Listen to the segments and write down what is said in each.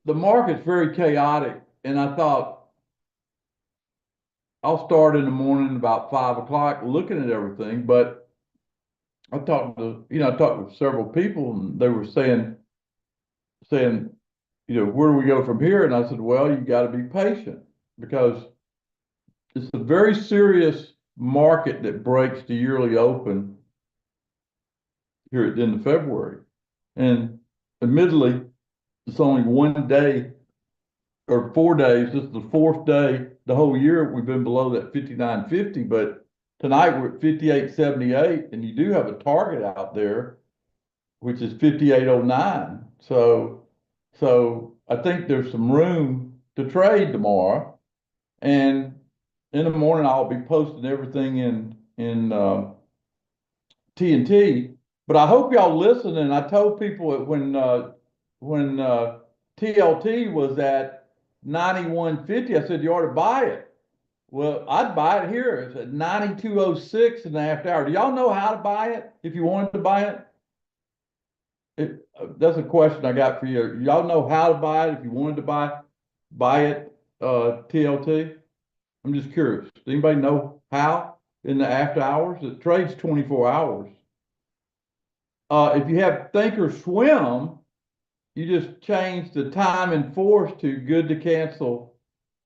the market's very chaotic, and I thought I'll start in the morning about 5 o'clock looking at everything. But I talked with several people, and they were saying, where do we go from here? And I said, well, you got to be patient because it's a very serious market that breaks the yearly open here at the end of February. And admittedly, it's only one day or 4 days. This is the fourth day the whole year we've been below that 59.50, but tonight we're at 58.78, and you do have a target out there, which is 58.09. So I think there's some room to trade tomorrow. And in the morning, I'll be posting everything in TNT. But I hope y'all listen. And I told people that when TLT was at 91.50, I said you ought to buy it. Well, I'd buy it here. It's at 92.06 in the after hour. Do y'all know how to buy it if you wanted to buy it? That's a question I got for you. Y'all know how to buy it if you wanted to buy it, TLT? I'm just curious. Does anybody know how in the after hours? It trades 24 hours. If you have Think or Swim, you just change the time in force to good to cancel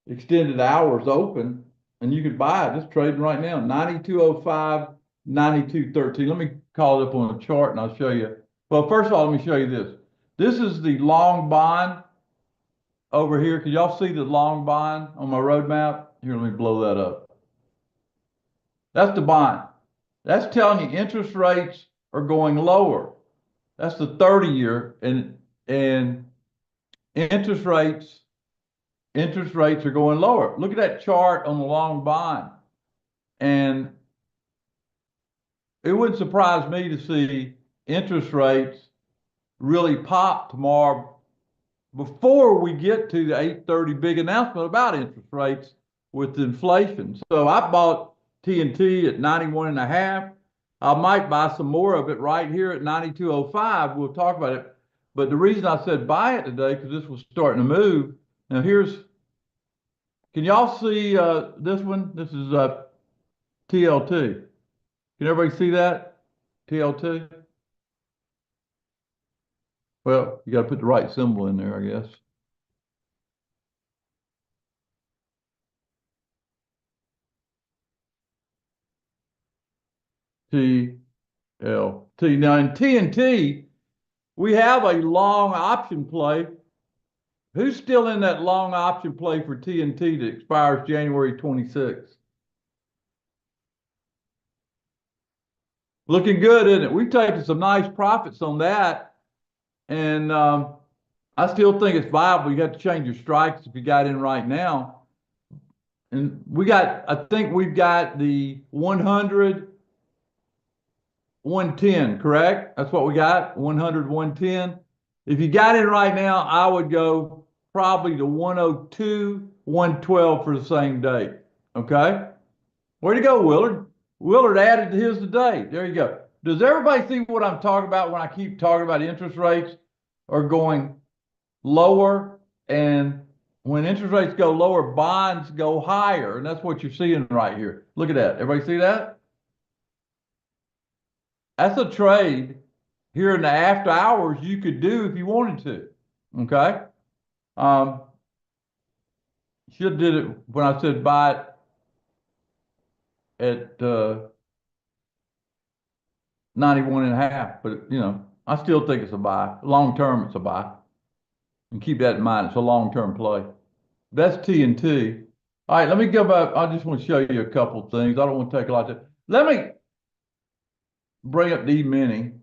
extended hours open, and you can buy it. It's trading right now, 92.05, 92.13. Let me call it up on a chart and I'll show you. Well, first of all, let me show you this. This is the long bond over here. Can y'all see the long bond on my roadmap? Here, let me blow that up. That's the bond. That's telling you interest rates are going lower. That's the 30-year, and interest rates are going lower. Look at that chart on the long bond. And it wouldn't surprise me to see interest rates really pop tomorrow before we get to the 8:30 big announcement about interest rates with inflation. So I bought TNT at 91.5. I might buy some more of it right here at 92.05. We'll talk about it. But the reason I said buy it today, because this was starting to move. Now can y'all see this one? This is TLT. Can everybody see that? TLT? Well, you got to put the right symbol in there, I guess. TLT. Now in TNT, we have a long option play. Who's still in that long option play for TNT that expires January 26th? Looking good, isn't it? We've taken some nice profits on that. And I still think it's viable. You have to change your strikes if you got in right now. And I think we've got the 100, 110, correct? That's what we got, 100, 110. If you got in right now, I would go probably to 102, 112 for the same date. Okay? Where'd you go, Willard? Willard added to his today. There you go. Does everybody see what I'm talking about when I keep talking about interest rates are going lower? And when interest rates go lower, bonds go higher. And that's what you're seeing right here. Look at that. Everybody see that? That's a trade here in the after hours you could do if you wanted to. Okay? Should have did it when I said buy it at 91.5, but I still think it's a buy. Long term, it's a buy. And keep that in mind. It's a long-term play. That's TNT. All right, let me go back. I just want to show you a couple of things. I don't want to take a lot of time. Let me bring up the mini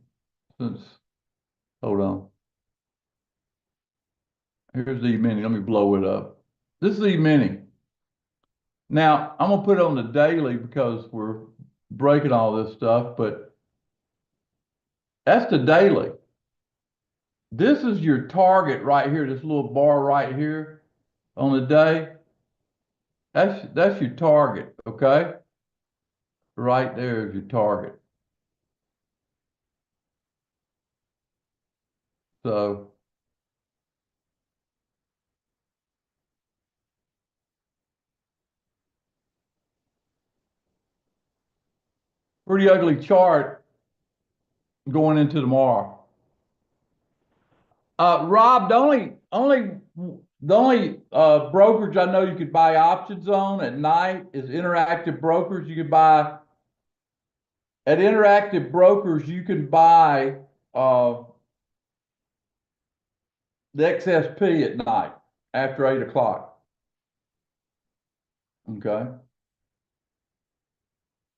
hold on. Here's the mini. Let me blow it up. This is the mini. Now, I'm going to put it on the daily because we're breaking all this stuff, but that's the daily. This is your target right here, this little bar right here on the day. That's your target, okay? Right there is your target. So pretty ugly chart going into tomorrow. Rob, the only brokerage I know you could buy options on at night is Interactive Brokers. You could buy at Interactive Brokers, you can buy the XSP at night after 8 o'clock. Okay.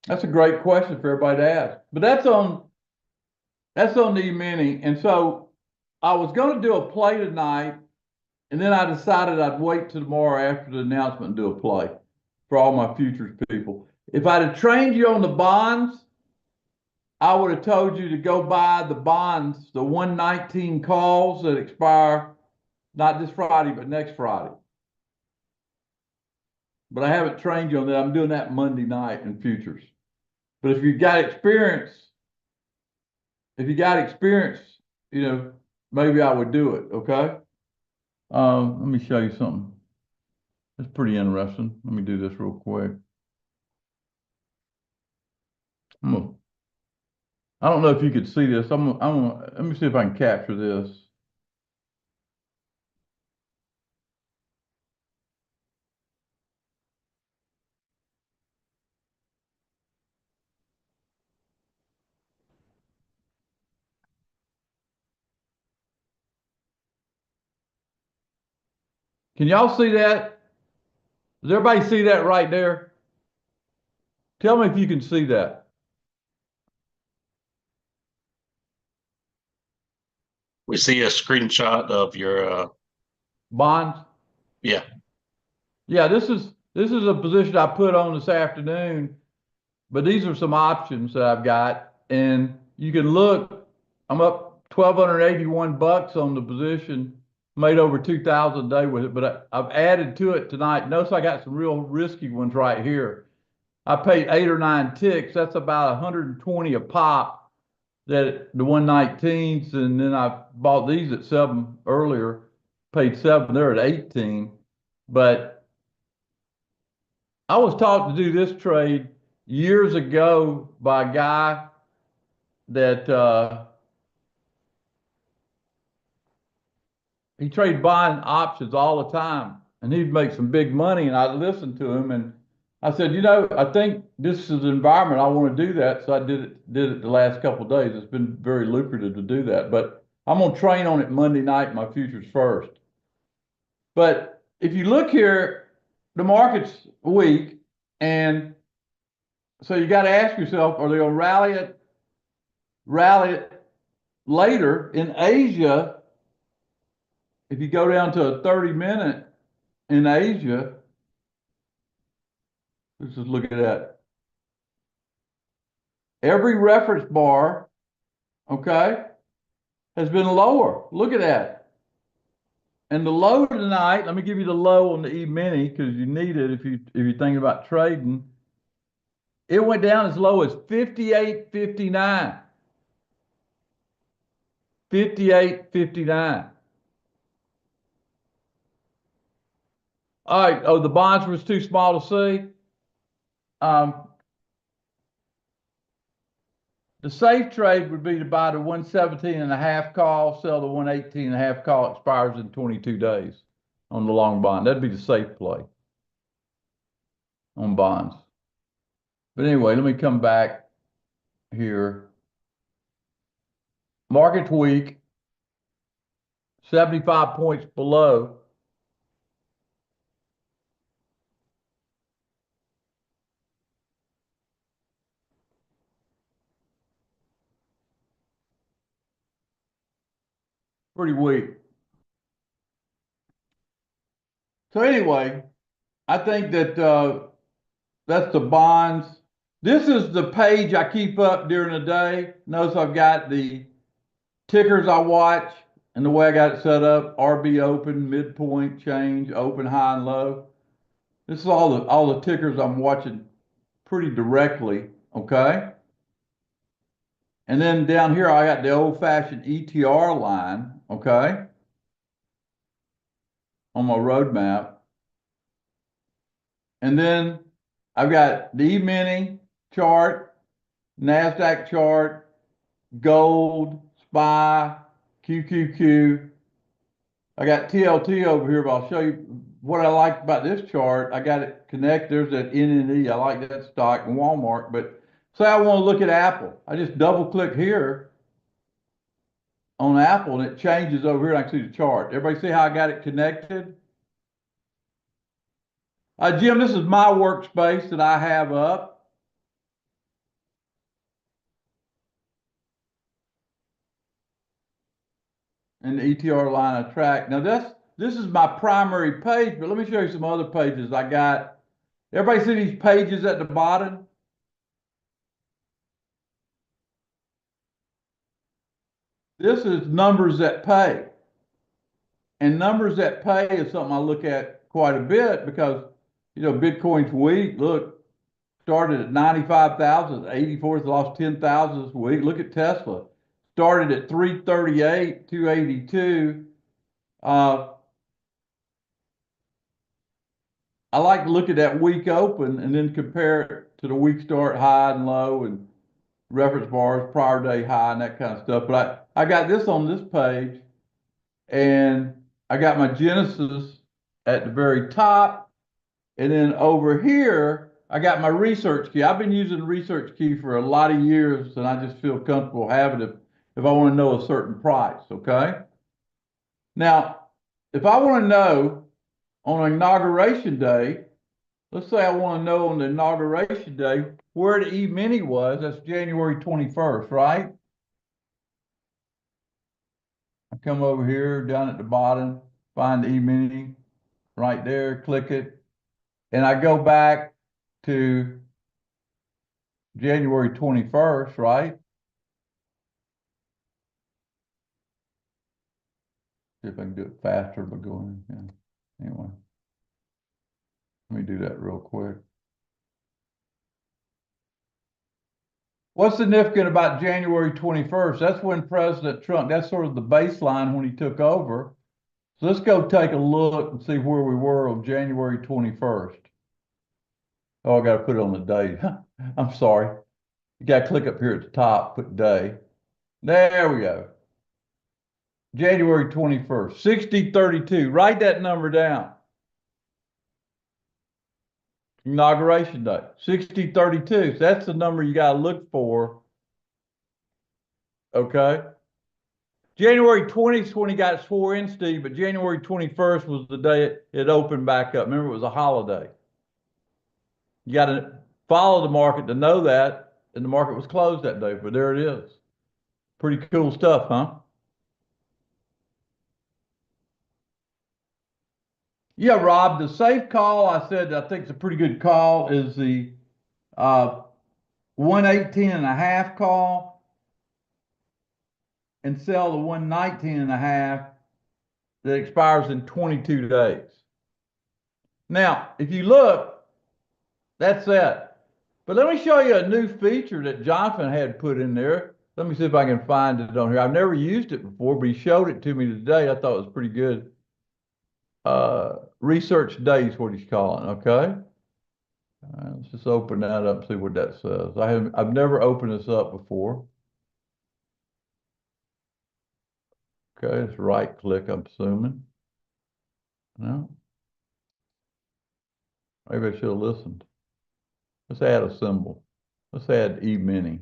That's a great question for everybody to ask. But that's on the E-mini. And so I was going to do a play tonight, and then I decided I'd wait till tomorrow after the announcement and do a play for all my futures people. If I'd have trained you on the bonds, I would have told you to go buy the bonds, the 119 calls that expire not this Friday, but next Friday. But I haven't trained you on that. I'm doing that Monday night in futures. But if you got experience, maybe I would do it. Okay. Let me show you something. It's pretty interesting. Let me do this real quick. I don't know if you could see this. Let me see if I can capture this. Can y'all see that? Does everybody see that right there? Tell me if you can see that. We see a screenshot of your Bonds? yeah. Yeah, this is a position I put on this afternoon, but these are some options that I've got, and you can look. I'm up 1,281 bucks on the position, made over 2,000 a day with it, but I've added to it tonight. Notice I got some real risky ones right here. I paid 8 or 9 ticks. That's about 120 a pop. That the 119s, and then I bought these at 7 earlier, paid 7. They're at 18, but I was taught to do this trade years ago by a guy that he traded buying options all the time, and he'd make some big money. And I listened to him, and I said, I think this is the environment I want to do that. So I did it the last couple of days. It's been very lucrative to do that. But I'm gonna train on it Monday night, my futures first. But if you look here, the market's weak, and so you got to ask yourself, are they going to rally it later in Asia? If you go down to a 30-minute in Asia, let's just look at that. Every reference bar, okay, has been lower. Look at that. And the low tonight, let me give you the low on the E-mini because you need it if you're thinking about trading. It went down as low as 58.59. 58.59. All right. Oh, the bonds was too small to see. The safe trade would be to buy the 117.5 call, sell the 118.5 call, expires in 22 days on the long bond. That'd be the safe play on bonds. But anyway, let me come back here. Market's weak, 75 points below. Pretty weak. So anyway, I think that that's the bonds. This is the page I keep up during the day. Notice I've got the tickers I watch and the way I got it set up: RB open, midpoint, change, open, high, and low. This is all the tickers I'm watching pretty directly. Okay. And then down here I got the old-fashioned ETR line. Okay. On my roadmap. And then I've got the E-mini chart NASDAQ chart, gold, SPY, QQQ. I got TLT over here, but I'll show you what I like about this chart. I got it connected. There's that NNE. I like that stock and Walmart. But say I want to look at Apple. I just double click here on Apple and it changes over here and I can see the chart. Everybody see how I got it connected? Jim, this is my workspace that I have up. And the ETR line I track. Now this is my primary page, but let me show you some other pages I got. Everybody see these pages at the bottom? This is numbers that pay. And numbers that pay is something I look at quite a bit because, Bitcoin's weak. Look, started at 95,000, 84th, lost 10,000 this week. Look at Tesla. Started at 338, 282. I like to look at that week open and then compare it to the week start high and low and reference bars, prior day high and that kind of stuff. But I got this on this page and I got my Genesis at the very top. And then over here, I got my research key. I've been using the research key for a lot of years and I just feel comfortable having it if I want to know a certain price, okay? Now, if I want to know on inauguration day, let's say I want to know on the inauguration day where the E-mini was, that's January 21st, right? I come over here down at the bottom, find the E-mini right there, click it, and I go back to January 21st, right? See if I can do it faster by going, yeah. Anyway, let me do that real quick. What's significant about January 21st? That's when President Trump, that's sort of the baseline when he took over. So let's go take a look and see where we were on January 21st. Oh, I got to put it on the day. I'm sorry. You got to click up here at the top, put day. There we go. January 21st, 6032. Write that number down. Inauguration day, 6032. So that's the number you got to look for. Okay. January 20th is when he got sworn in, Steve, but January 21st was the day it opened back up. Remember, it was a holiday. You got to follow the market to know that, and the market was closed that day, but there it is. Pretty cool stuff, huh? Yeah, Rob, the safe call, I said, I think it's a pretty good call, is the 118 and a half call and sell the 119 and a half that expires in 22 days. Now, if you look, that's that. But let me show you a new feature that Jonathan had put in there. Let me see if I can find it on here. I've never used it before, but he showed it to me today. I thought it was pretty good. Research days, what he's calling, okay? Let's just open that up and see what that says. I've never opened this up before. Okay, it's right click, I'm assuming. No. Maybe I should have listened. Let's add a symbol. Let's add E-mini.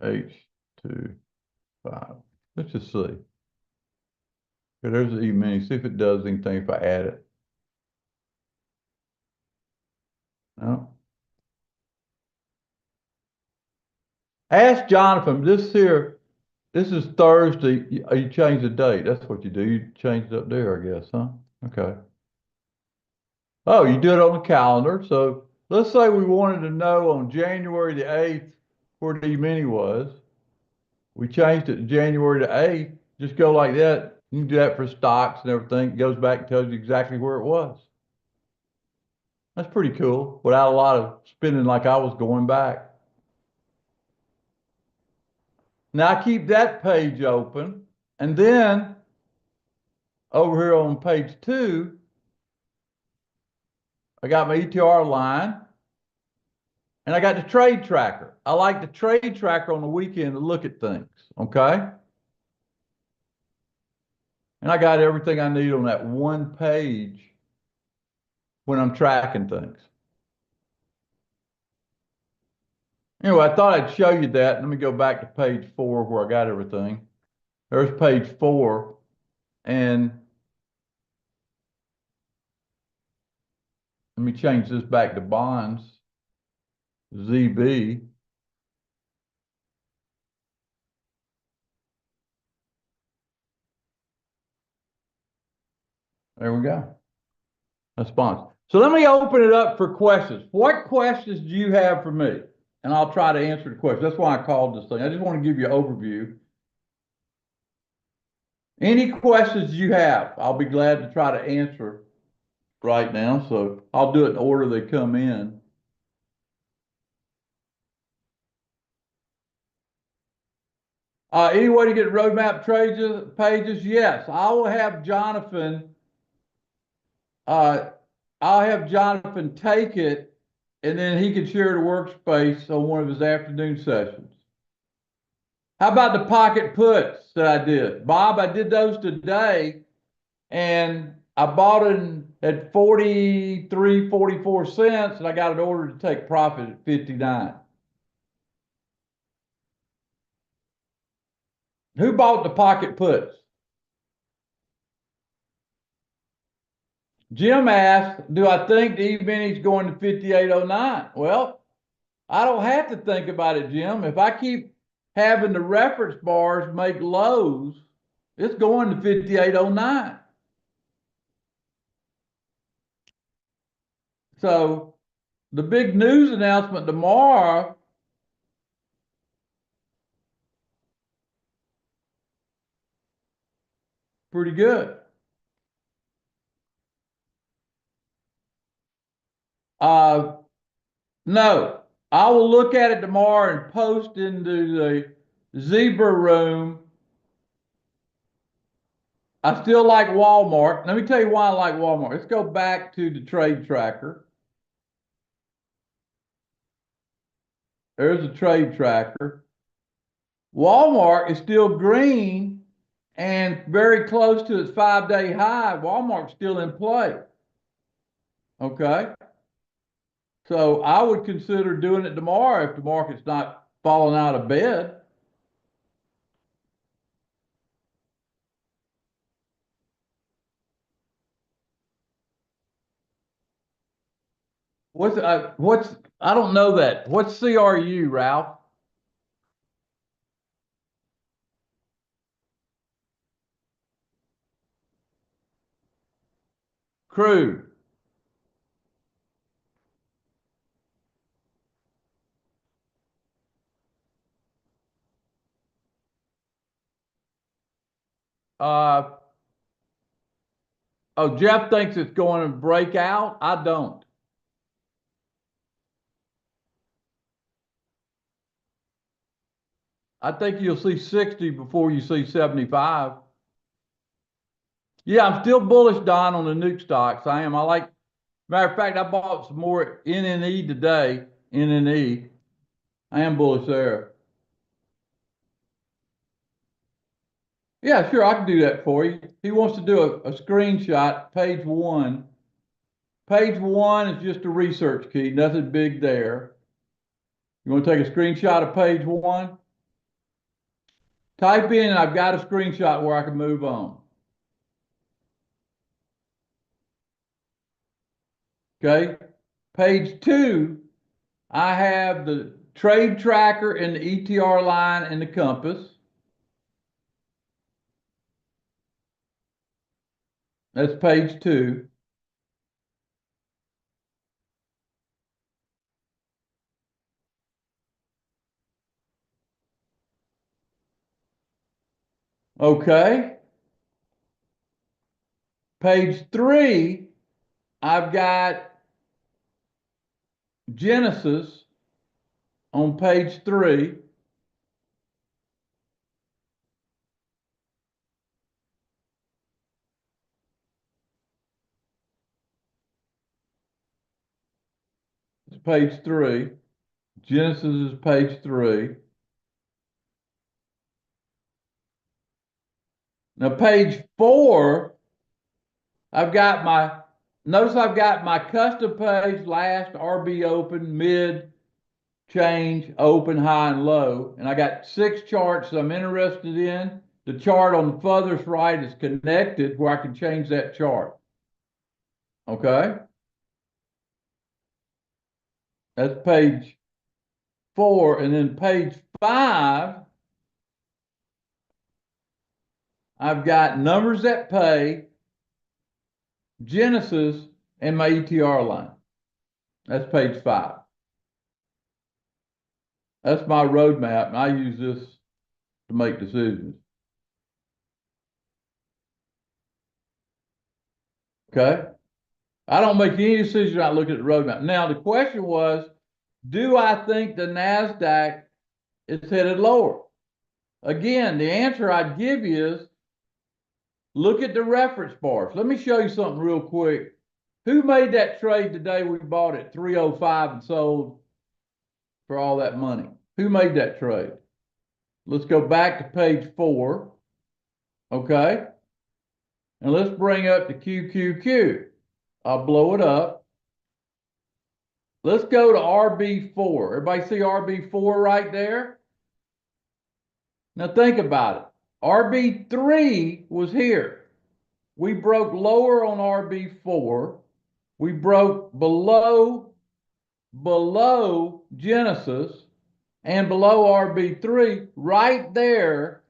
H25. Let's just see. Okay, there's the E-mini. See if it does anything if I add it. No. Ask Jonathan, this is Thursday. You change the date. That's what you do. You change it up there, I guess, huh? Okay. Oh, you do it on the calendar. So let's say we wanted to know on January the 8th where the E-mini was. We changed it to January the 8th. Just go like that. You can do that for stocks and everything. It goes back and tells you exactly where it was. That's pretty cool without a lot of spending like I was going back. Now I keep that page open. And then over here on page 2, I got my ETR line. And I got the trade tracker. I like the trade tracker on the weekend to look at things, okay? And I got everything I need on that one page when I'm tracking things. Anyway, I thought I'd show you that. Let me go back to page 4 where I got everything. There's page 4. And let me change this back to bonds, ZB. There we go. That's bonds. So let me open it up for questions. What questions do you have for me? And I'll try to answer the question. That's why I called this thing. I just want to give you an overview. Any questions you have, I'll be glad to try to answer right now. So I'll do it in order they come in. Any way to get roadmap pages? Yes, I will have Jonathan. I'll have Jonathan take it, and then he can share the workspace on one of his afternoon sessions. How about the pocket puts that I did? Bob, I did those today, and I bought it at 43, 44 cents, and I got an order to take profit at 59. Who bought the pocket puts? Jim asked, do I think the E-mini's going to 58.09? Well, I don't have to think about it, Jim. If I keep having the reference bars make lows, it's going to 58.09. So the big news announcement tomorrow, pretty good. No, I will look at it tomorrow and post into the Zebra room. I still like Walmart. Let me tell you why I like Walmart. Let's go back to the trade tracker. There's a trade tracker. Walmart is still green and very close to its 5-day high. Walmart's still in play. Okay. So I would consider doing it tomorrow if the market's not falling out of bed. I don't know that. What's CRU, Ralph? Crude. Uh, oh, Jeff thinks it's going to break out. I don't. I think you'll see 60 before you see 75. Yeah, I'm still bullish, Don, on the nuke stocks. I am. Matter of fact, I bought some more NNE today. NNE. I am bullish there. Yeah, sure, I can do that for you. He wants to do a screenshot, page 1. Page 1 is just a research key, nothing big there. You want to take a screenshot of page 1? Type in, I've got a screenshot where I can move on. Okay. Page 2, I have the trade tracker and the ETR line and the compass. That's page 2. Okay. Page 3, I've got Genesis on page 3. It's page 3. Genesis is page 3. Now, page 4, notice I've got my custom page, last, RB open, mid, change, open, high, and low. And I got 6 charts I'm interested in. The chart on the furthest right is connected where I can change that chart. Okay? That's page 4. And then page 5, I've got numbers that pay, Genesis, and my ETR line. That's page 5. That's my roadmap, and I use this to make decisions. Okay? I don't make any decision without looking at the roadmap. Now, the question was, do I think the NASDAQ is headed lower? Again, the answer I'd give you is look at the reference bars. Let me show you something real quick. Who made that trade today we bought at 305 and sold for all that money? Who made that trade? Let's go back to page 4. Okay? And let's bring up the QQQ. I'll blow it up. Let's go to RB4. Everybody see RB4 right there? Now think about it. RB3 was here. We broke lower on RB4. We broke below Genesis and below RB3. Right there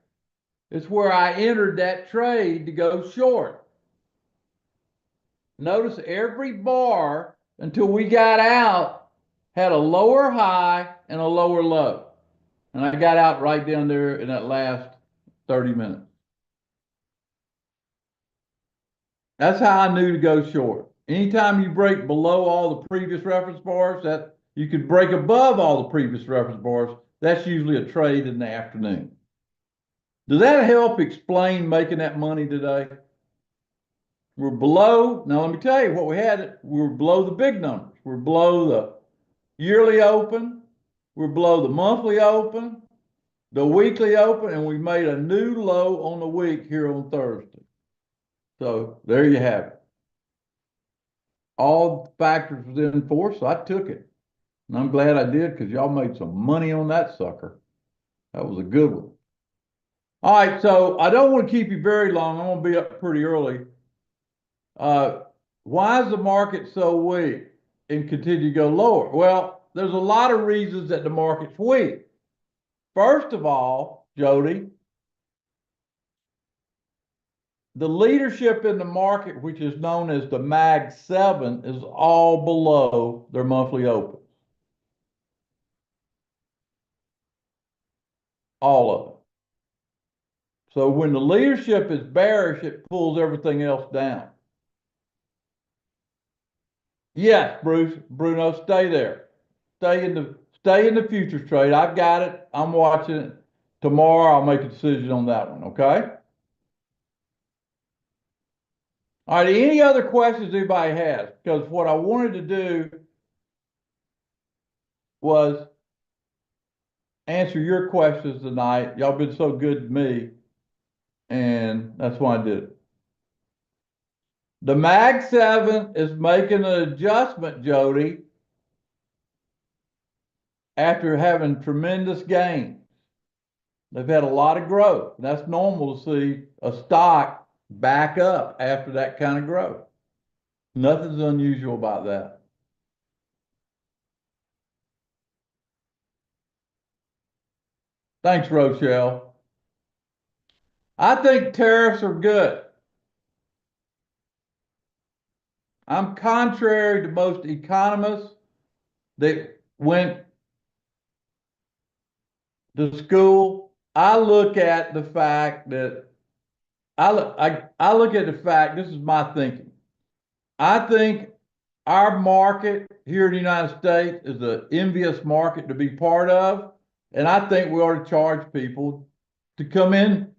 is where I entered that trade to go short. Notice every bar until we got out had a lower high and a lower low. And I got out right down there in that last 30 minutes. That's how I knew to go short. Anytime you break below all the previous reference bars, that you could break above all the previous reference bars, that's usually a trade in the afternoon. Does that help explain making that money today? We're below, now let me tell you what we had, we were below the big numbers. We're below the yearly open, we're below the monthly open, the weekly open, and we made a new low on the week here on Thursday. So there you have it. All the factors was in force, so I took it. And I'm glad I did because y'all made some money on that sucker. That was a good one. All right, so I don't want to keep you very long. I'm going to be up pretty early. Why is the market so weak and continue to go lower? Well, there's a lot of reasons that the market's weak. First of all, Jody, the leadership in the market, which is known as the Mag 7, is all below their monthly opens. All of it. So when the leadership is bearish, it pulls everything else down. Yes, Bruno, stay there. Stay in the futures trade. I've got it. I'm watching it. Tomorrow I'll make a decision on that one, okay? All right, any other questions anybody has? Because what I wanted to do was answer your questions tonight. Y'all been so good to me, and that's why I did it. The Mag 7 is making an adjustment, Jody, after having tremendous gains. They've had a lot of growth. That's normal to see a stock back up after that kind of growth. Nothing's unusual about that. Thanks, Rochelle. I think tariffs are good. I'm contrary to most economists that went to school. I look at the fact that I look at the fact, this is my thinking. I think our market here in the United States is an envious market to be part of. And I think we ought to charge people to come in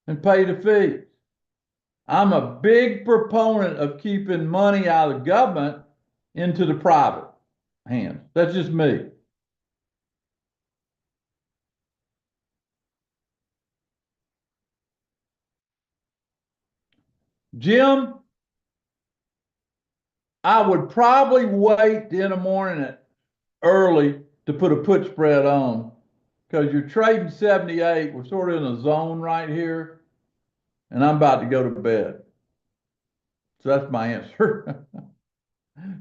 and pay the fees. I'm a big proponent of keeping money out of the government into the private hands. That's just me. Jim, I would probably wait in the morning early to put a put spread on because you're trading 78. We're sort of in a zone right here, and I'm about to go to bed. So that's my answer.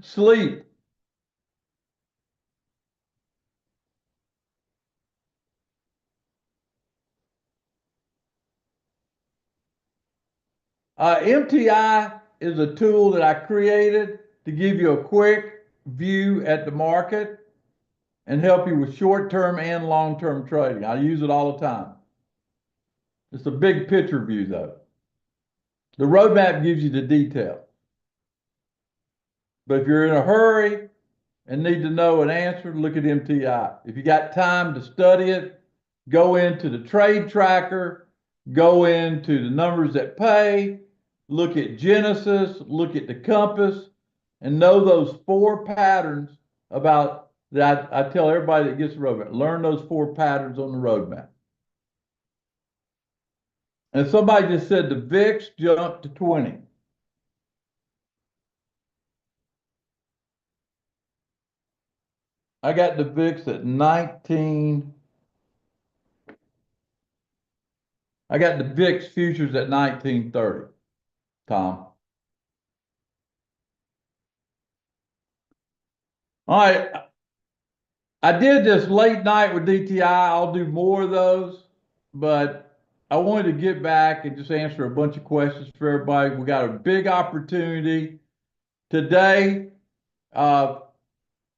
Sleep. MTI is a tool that I created to give you a quick view at the market and help you with short-term and long-term trading. I use it all the time. It's a big picture view though. The roadmap gives you the detail. But if you're in a hurry and need to know an answer, look at MTI. If you got time to study it, go into the trade tracker, go into the numbers that pay, look at Genesis, look at the compass, and know those four patterns about that. I tell everybody that gets the roadmap, learn those four patterns on the roadmap. And somebody just said the VIX jumped to 20. I got the VIX at 19. I got the VIX futures at 1930, Tom. All right. I did this late night with DTI. I'll do more of those, but I wanted to get back and just answer a bunch of questions for everybody. We got a big opportunity today.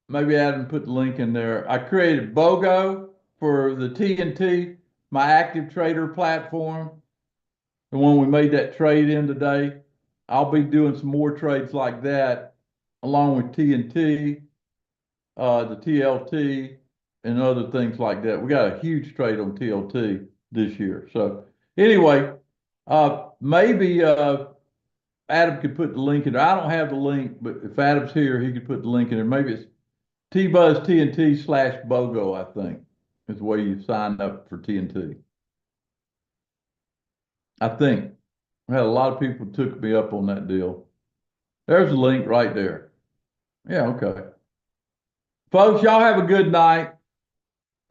Maybe Adam put the link in there. I created BOGO for the TNT, my active trader platform, the one we made that trade in today. I'll be doing some more trades like that along with TNT, the TLT, and other things like that. We got a huge trade on TLT this year. So anyway, maybe Adam could put the link in there. I don't have the link, but if Adam's here, he could put the link in there. Maybe it's TBUZ TNT / BOGO, I think, is the way you sign up for TNT. I think. I had a lot of people took me up on that deal. There's a link right there. Yeah, okay. Folks, y'all have a good night.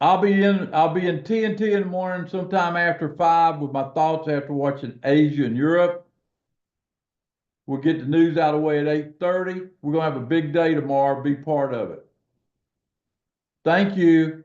I'll be in TNT in the morning sometime after 5 with my thoughts after watching Asia and Europe. We'll get the news out of the way at 8:30. We're gonna have a big day tomorrow. Be part of it. Thank you.